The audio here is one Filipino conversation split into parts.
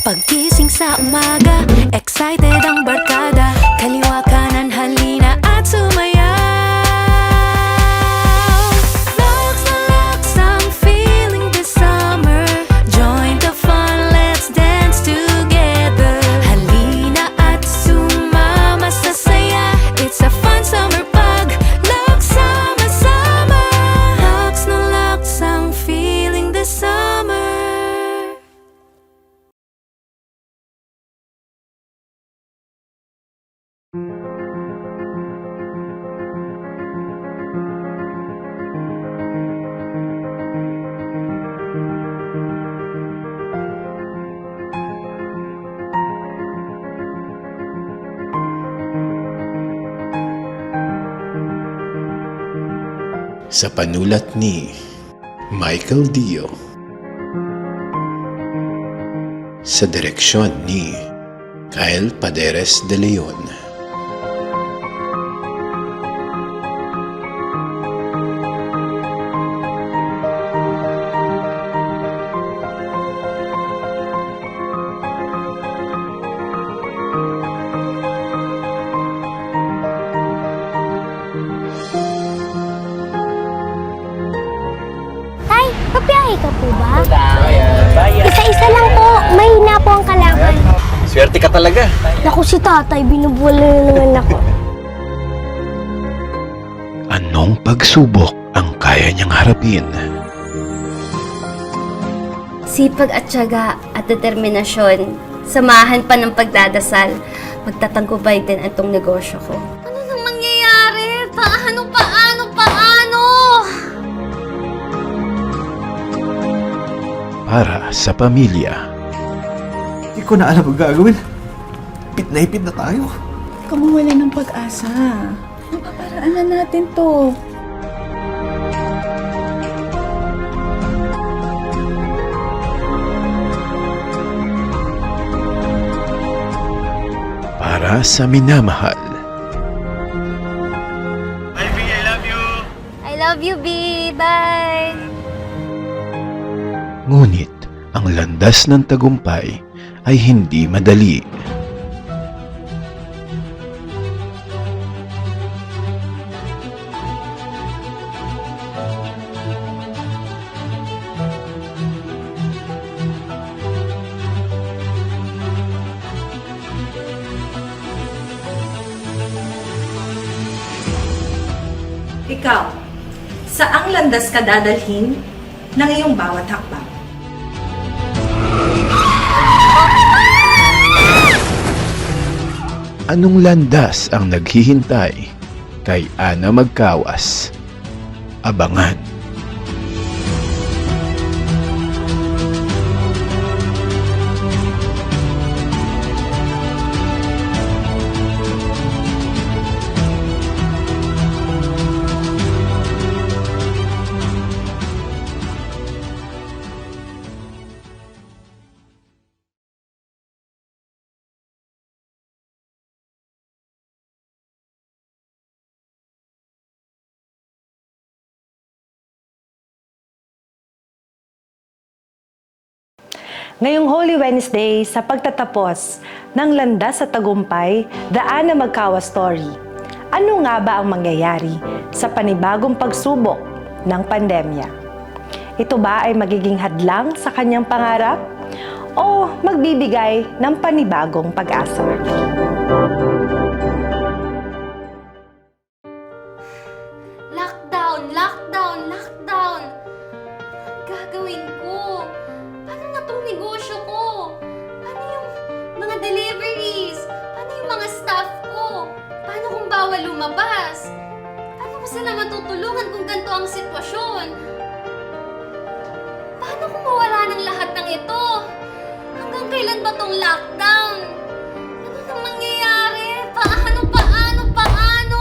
Paggising sa umaga, excited ang barkada. Kaliwa kanan halina at sumayaw. Lux na lux, I'm feeling this summer. Join the fun, let's dance together. Halina at sumama sa saya. It's a fun summer pag lux sama-sama. Lux na lux, I'm feeling this summer. Sa panulat ni Michael Dio, sa direksyon ni Kyle Paderes de Leon. Papiyahe ka po ba? Isa-isa lang po. Mahina po ang kalaban. Swerte ka talaga. Naku, si tatay, binubuwala na naman ako. Anong pagsubok ang kaya niyang harapin? Sipag at tiyaga at determinasyon, samahan pa ng pagdadasal, magtatagubay din itong negosyo ko. Ano nang mangyayari? Paano? Para sa pamilya. Hindi ko na alam ang gagawin. Ipit na tayo. Huwag ka mawala ng pag-asa. Mapaparaanan natin to. Para sa minamahal. I love you, B. Bye! Ngunit ang landas ng tagumpay ay hindi madali. Ikaw, saang landas ka dadalhin ng iyong bawat hakbang? Anong landas ang naghihintay kay Ana Magkawas? Abangan. Ngayong Holy Wednesday, sa pagtatapos ng Landas sa Tagumpay, The Ana Magkawas Story, ano nga ba ang mangyayari sa panibagong pagsubok ng pandemya? Ito ba ay magiging hadlang sa kanyang pangarap o magbibigay ng panibagong pag-asa? Lockdown! Gagawin ko? Paano na tong negosyo ko? Paano yung mga deliveries? Paano yung mga staff ko? Paano kung bawal lumabas? Paano ko sila matutulungan kung ganito ang sitwasyon? Paano kung mawala ng lahat ng ito? Hanggang kailan ba tong lockdown? Ano nang mangyayari? Paano?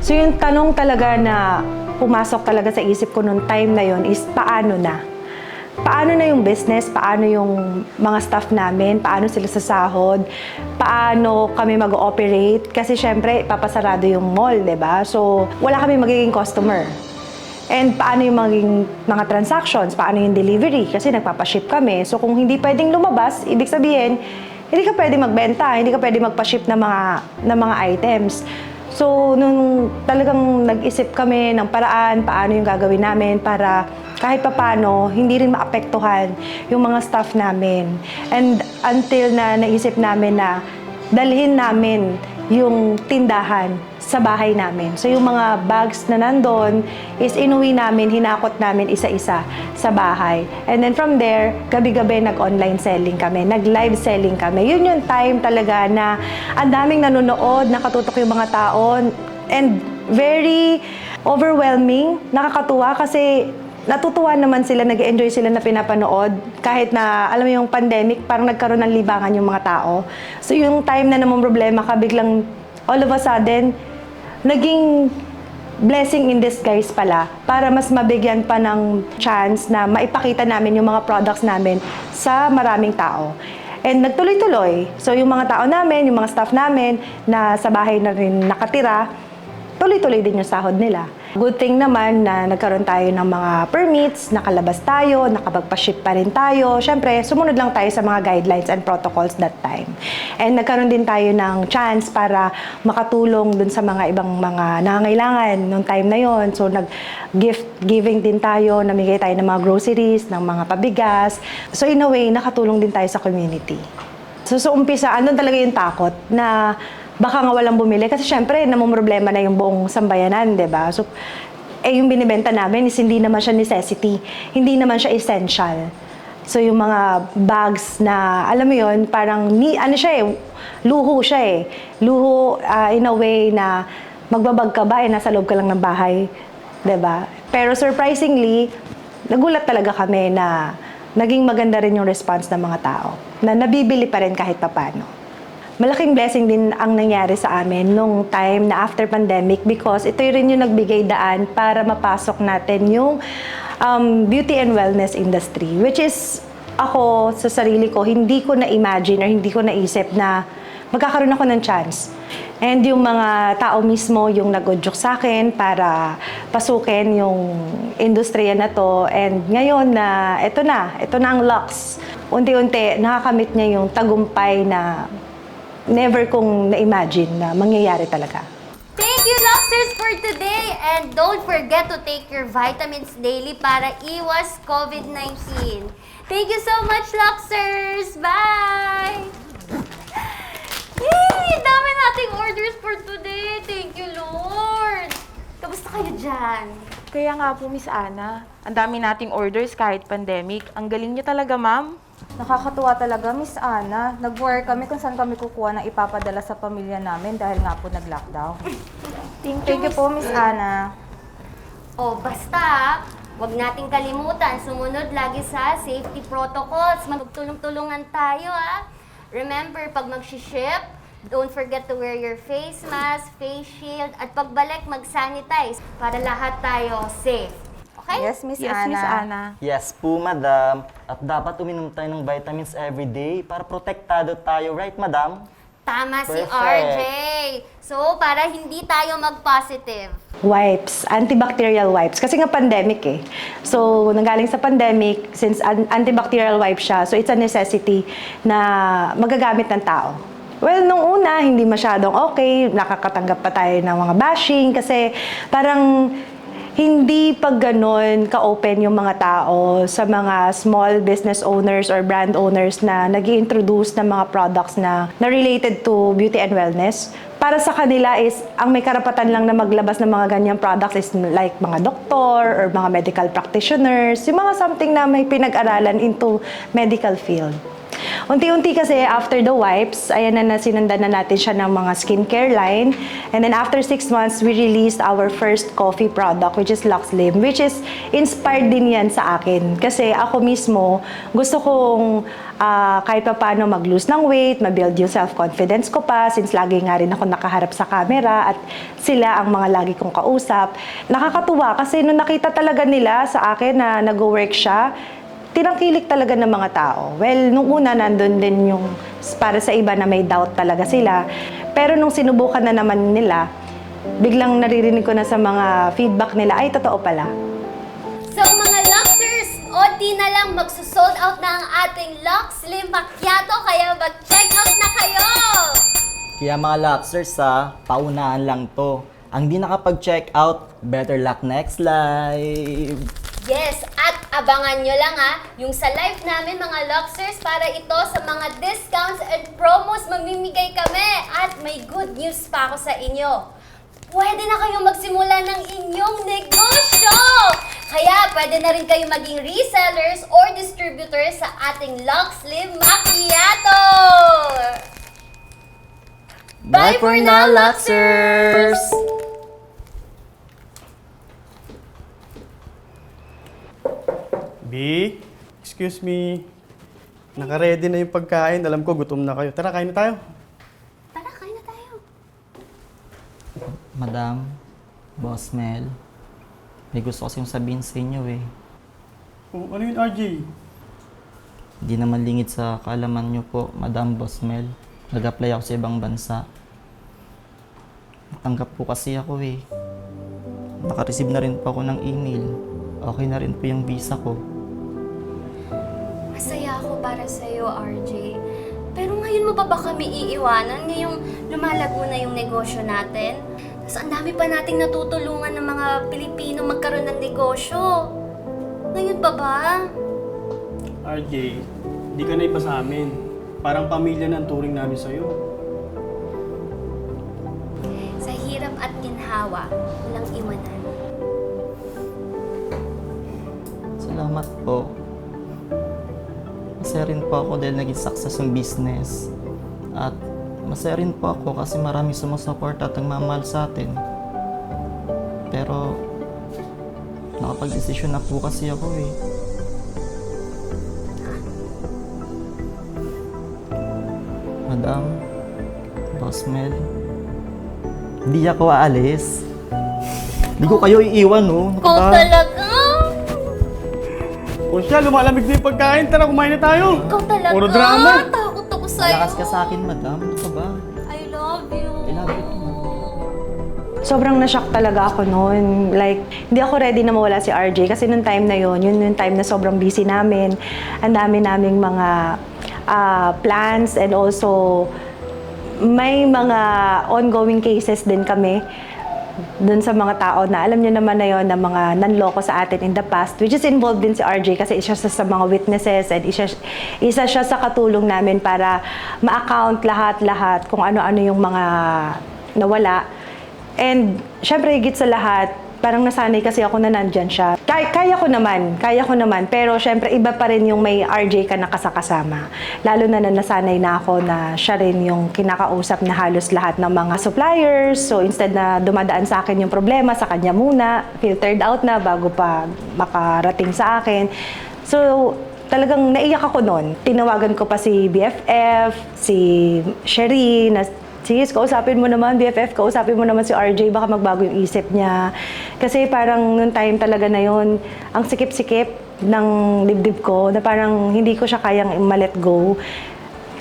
So yung tanong talaga na pumasok talaga sa isip ko noong time na yon is paano na? Paano na yung business? Paano yung mga staff namin? Paano sila sa sahod? Paano kami mag-ooperate? Kasi syempre, papasarado yung mall, 'di ba? So, wala kami magiging customer. And paano yung mga transactions, paano yung delivery, kasi nagpapaship kami. So kung hindi pwedeng lumabas, ibig sabihin, hindi ka pwede magbenta, hindi ka pwede magpaship ng mga items. So nung talagang nag-isip kami ng paraan, paano yung gagawin namin para kahit papaano, hindi rin maapektuhan yung mga staff namin. And until na naisip namin na dalhin namin yung tindahan sa bahay namin. So yung mga bags na nandun is inuwi namin, hinakot namin isa-isa sa bahay. And then from there, gabi-gabi nag-online selling kami, nag-live selling kami. Yun yung time talaga na ang daming nanonood, nakatutok yung mga tao, and very overwhelming, nakakatuwa kasi natutuwa naman sila, nag-enjoy sila na pinapanood. Kahit na, alam mo yung pandemic, parang nagkaroon ng libangan yung mga tao. So yung time na namang problema ka, biglang all of a sudden, naging blessing in disguise pala para mas mabigyan pa ng chance na maipakita namin yung mga products namin sa maraming tao. And nagtuloy-tuloy. So yung mga tao namin, yung mga staff namin na sa bahay na rin nakatira, tuloy-tuloy din yung sahod nila. Good thing naman na nagkaroon tayo ng mga permits, nakalabas tayo, nakapagpa-ship pa rin tayo. Siyempre, sumunod lang tayo sa mga guidelines and protocols that time. And nagkaroon din tayo ng chance para makatulong dun sa mga ibang mga nangangailangan nung time na yon. So, nag-gift giving din tayo, namigay tayo ng mga groceries, ng mga pabigas. So, in a way, nakatulong din tayo sa community. So umpisa, andun talaga yung takot na baka nga walang bumili. Kasi syempre, namumroblema na yung buong sambayanan, di ba? So, yung binibenta namin is hindi naman siya necessity. Hindi naman siya essential. So, yung mga bags na, alam mo yun, parang, ano siya eh, luho siya eh. Luho in a way na magbabag ka ba, nasa loob ka lang ng bahay. Di ba? Pero surprisingly, nagulat talaga kami na naging maganda rin yung response ng mga tao. Na nabibili pa rin kahit papano. Malaking blessing din ang nangyari sa amin nung time na after pandemic because ito rin yung nagbigay daan para mapasok natin yung beauty and wellness industry. Which is, ako sa sarili ko, hindi ko na-imagine or hindi ko naisip na magkakaroon ako ng chance. And yung mga tao mismo yung nag-udyok sa akin para pasukin yung industriya na to. And ngayon na, ito na ang Lux. Unti-unti, nakakamit niya yung tagumpay na never kong na-imagine na mangyayari talaga. Thank you, Luxers, for today! And don't forget to take your vitamins daily para iwas COVID-19. Thank you so much, Luxers! Bye! Yay! Dami nating orders for today! Thank you, Lord! Kamusta kayo dyan? Kaya nga po, Miss Ana, ang dami nating orders kahit pandemic. Ang galing niyo talaga, ma'am. Nakakatuwa talaga, Miss Ana. Nag-work kami kung saan kami kukuha ng ipapadala sa pamilya namin dahil nga po nag-lockdown. Thank you po, Miss Ana. O, basta, wag nating kalimutan, sumunod lagi sa safety protocols. Magtulong-tulungan tayo, ha? Remember, pag mag-ship, don't forget to wear your face mask, face shield, at pagbalik, mag-sanitize para lahat tayo safe. Okay? Yes, Miss Yes, Ana. Miss Ana. Yes po, madam. At dapat uminom tayo ng vitamins every day para protektado tayo, right, madam? Tama si Perfect. RJ. So, para hindi tayo mag-positive. Wipes, antibacterial wipes. Kasi nga pandemic eh. So, nanggaling sa pandemic, since antibacterial wipe siya, so it's a necessity na magagamit ng tao. Well, nung una, hindi masyadong okay. Nakakatanggap pa tayo ng mga bashing kasi parang hindi pag ganon ka-open yung mga tao sa mga small business owners or brand owners na nag-i-introduce ng mga products na related to beauty and wellness. Para sa kanila is, ang may karapatan lang na maglabas ng mga ganyang products is like mga doktor or mga medical practitioners, yung mga something na may pinag-aralan into medical field. Unti-unti kasi after the wipes, ayan na sinundan na natin siya ng mga skincare line. And then after 6 months, we released our first coffee product, which is Lux Slim, which is inspired din yan sa akin. Kasi ako mismo, gusto kong kahit pa paano mag-lose ng weight, ma-build yung self-confidence ko pa, since lagi nga rin ako nakaharap sa camera at sila ang mga lagi kong kausap. Nakakatuwa kasi nung nakita talaga nila sa akin na nag-work siya, tinangkilik talaga ng mga tao. Well, nung una, nandun din yung para sa iba na may doubt talaga sila. Pero nung sinubukan na naman nila, biglang naririnig ko na sa mga feedback nila, ay, totoo pala. Mahina lang magsusold out na ang ating Lux Slim Macchiato, kaya mag-check out na kayo! Kaya mga Luxers paunahan lang to. Ang di nakapag-check out, better luck next live! Yes, at abangan nyo lang yung sa live namin mga Luxers para ito sa mga discounts and promos mamimigay kami. At may good news pa ako sa inyo. Pwede na kayong magsimula ng inyong negosyo! Kaya pwede na rin kayo maging resellers or distributors sa ating Lux Slim Macchiato! Bye for now, Luxers! B, excuse me. Naka-ready na yung pagkain. Alam ko, gutom na kayo. Tara, kain na tayo. Tara, kain na tayo. Madam, Boss Mel, may gusto kasing sabihin sa inyo eh. Oh, ano yun, RJ? Hindi naman lingid sa kaalaman nyo po, Madam Boss Mel. Nag-apply ako sa ibang bansa. Natanggap po kasi ako eh. Naka-receive na rin po ako ng email. Okay na rin po yung visa ko. Masaya ako para sa'yo, RJ. Pero ngayon mo ba kami iiwanan? Ngayong lumalago na yung negosyo natin? Tapos ang dami pa nating natutulungan ng mga Pilipino magkaroon ng negosyo. Ngayon pa ba? RJ, di ka na iba sa amin. Parang pamilya ng turing namin sa'yo. Sa hirap at ginhawa, walang iwanan. Salamat po. Masaya rin po ako dahil naging success yung business. At masaya rin po ako kasi maraming sumusuporta at nagmamahal sa atin. Pero nakapag-desisyon na po kasi ako eh. Madam, Boss Mel, hindi ako aalis. Hindi ko kayo iiwan, no? Ikaw talaga? O siya, lumalamig na yung pagkain. Tara, kumain na tayo. Ikaw talaga? Puro drama. Takot ako sa'yo. Malakas ka sa akin, madam. Ano ka ba? I love you. I love you too. Sobrang na-shock talaga ako noon. Like, hindi ako ready na mawala si RJ kasi nung time na yun yung time na sobrang busy namin. Ang dami naming mga plans and also may mga ongoing cases din kami dun sa mga tao na alam niyo naman na yon na mga nanloko sa atin in the past, which is involved din si RJ kasi isa siya sa mga witnesses and isa siya sa katulong namin para ma-account lahat-lahat kung ano-ano yung mga nawala. And syempre higit sa lahat, parang nasanay kasi ako na nandyan siya. Kaya ko naman. Pero syempre iba pa rin yung may RJ ka na kasama. Lalo na nasanay na ako na siya rin yung kinakausap na halos lahat ng mga suppliers. So instead na dumadaan sa akin yung problema, sa kanya muna, filtered out na bago pa makarating sa akin. So talagang naiyak ako noon. Tinawagan ko pa si BFF, si Sherry, na sis, kausapin mo naman, BFF, kausapin mo naman si RJ, baka magbago yung isip niya. Kasi parang nung time talaga na yon, ang sikip-sikip ng dibdib ko, na parang hindi ko siya kayang ma-let go.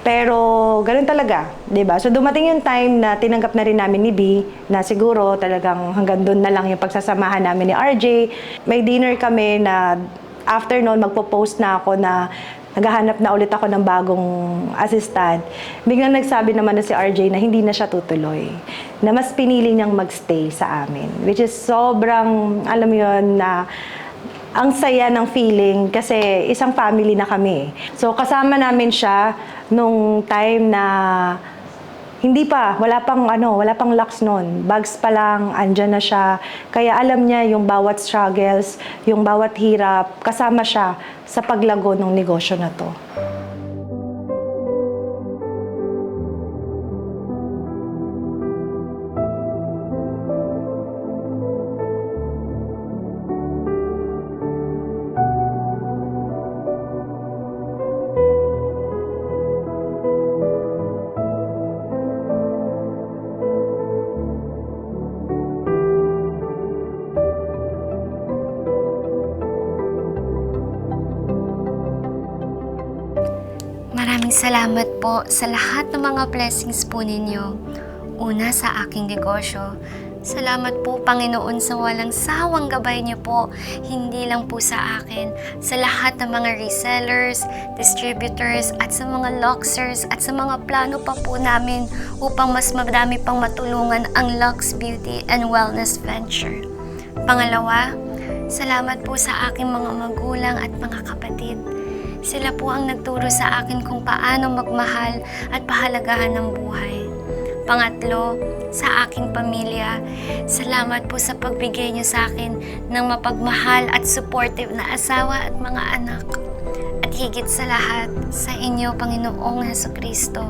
Pero ganun talaga, 'di ba? So dumating yung time na tinanggap na rin namin ni B na siguro talagang hanggang doon na lang yung pagsasamahan namin ni RJ. May dinner kami na after noon magpo-post na ako na naghahanap na ulit ako ng bagong assistant. Biglang nagsabi naman na si RJ na hindi na siya tutuloy. Na mas pinili niyang magstay sa amin. Which is sobrang, alam mo yun, na ang saya ng feeling kasi isang family na kami. So kasama namin siya nung time na wala pang Lux noon. Bags pa lang, andyan na siya. Kaya alam niya yung bawat struggles, yung bawat hirap, kasama siya sa paglago ng negosyo na to. Maraming salamat po sa lahat ng mga blessings po ninyo. Una sa aking negosyo. Salamat po, Panginoon, sa walang sawang gabay niyo po. Hindi lang po sa akin, sa lahat ng mga resellers, distributors, at sa mga Luxers, at sa mga plano pa po namin upang mas madami pang matulungan ang Lux Beauty and Wellness Venture. Pangalawa, salamat po sa aking mga magulang at mga kapatid. Sila po ang nagturo sa akin kung paano magmahal at pahalagahan ng buhay. Pangatlo, sa aking pamilya, salamat po sa pagbigay niyo sa akin ng mapagmahal at supportive na asawa at mga anak. At higit sa lahat, sa inyo, Panginoong Hesukristo,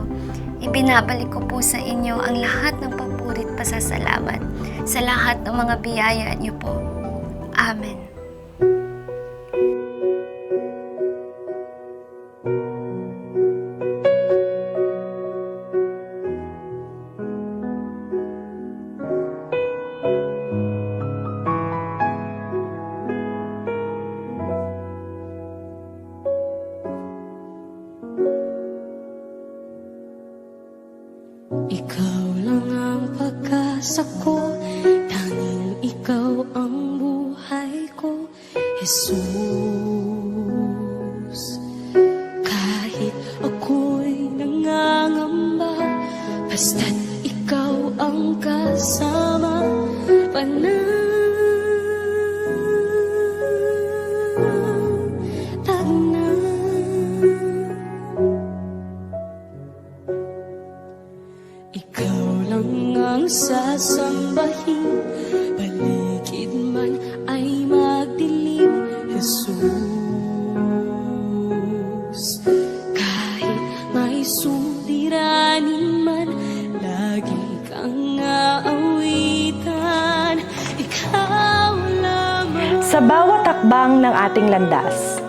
ibinabalik ko po sa inyo ang lahat ng papuri at pasasalamat sa lahat ng mga biyaya niyo po. Amen. Ikaw lang ang pag-asa ko, tanging ikaw ang buhay ko, Jesus. Kahit ako'y nangangamba, basta't ikaw ang kasama, panatag na. Ikaw lang ang sasambahin, paligid man ay magdilim, Jesus. Kahit may suliranin man, lagi kang aawitan, ikaw lamang. Sa bawat hakbang ng ating landas,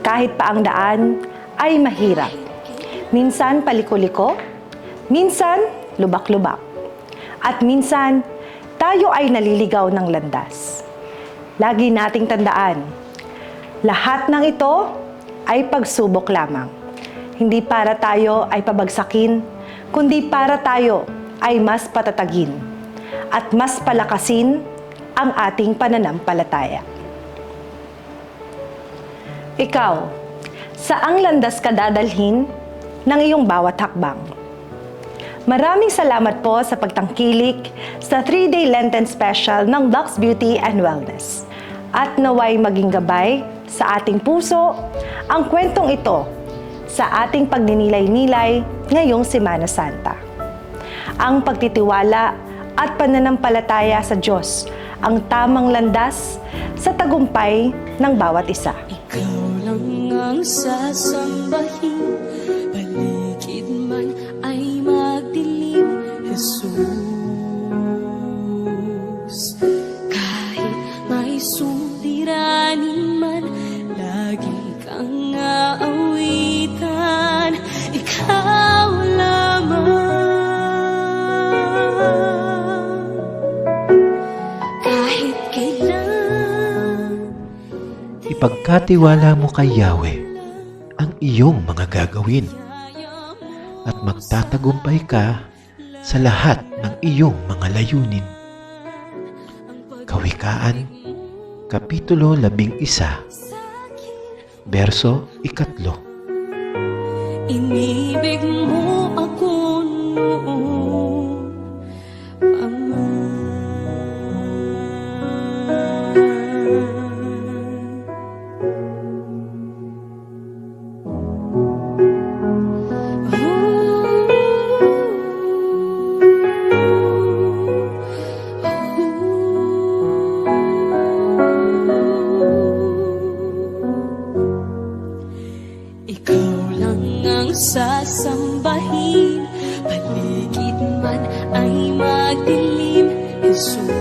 kahit pa ang daan ay mahirap. Minsan paliko-liko, minsan lubak-lubak. At minsan, tayo ay naliligaw ng landas. Lagi nating tandaan, lahat ng ito ay pagsubok lamang. Hindi para tayo ay pabagsakin, kundi para tayo ay mas patatagin at mas palakasin ang ating pananampalataya. Ikaw, saang landas ka dadalhin ng iyong bawat hakbang? Maraming salamat po sa pagtangkilik sa 3-day Lenten Special ng Lux Beauty and Wellness. At naway maging gabay sa ating puso ang kwentong ito sa ating pagninilay-nilay ngayong Semana Santa. Ang pagtitiwala at pananampalataya sa Diyos ang tamang landas sa tagumpay ng bawat isa. Ikaw lang ang sasambahin, paligid man ay magdilim, Jesus. Kahit may suliranin man, lagi kang aawitan, ikaw lamang. Kahit kailan, Ipagkatiwala mo kay Yahweh ang iyong mga gagawin at magtatagumpay ka sa lahat ng iyong mga layunin. Kawikaan, Kapitulo 11, Berso 3. inibig mo ako noon pa man. Ikaw lang ang sasambahin, paligid man ay magdilim, Jesus.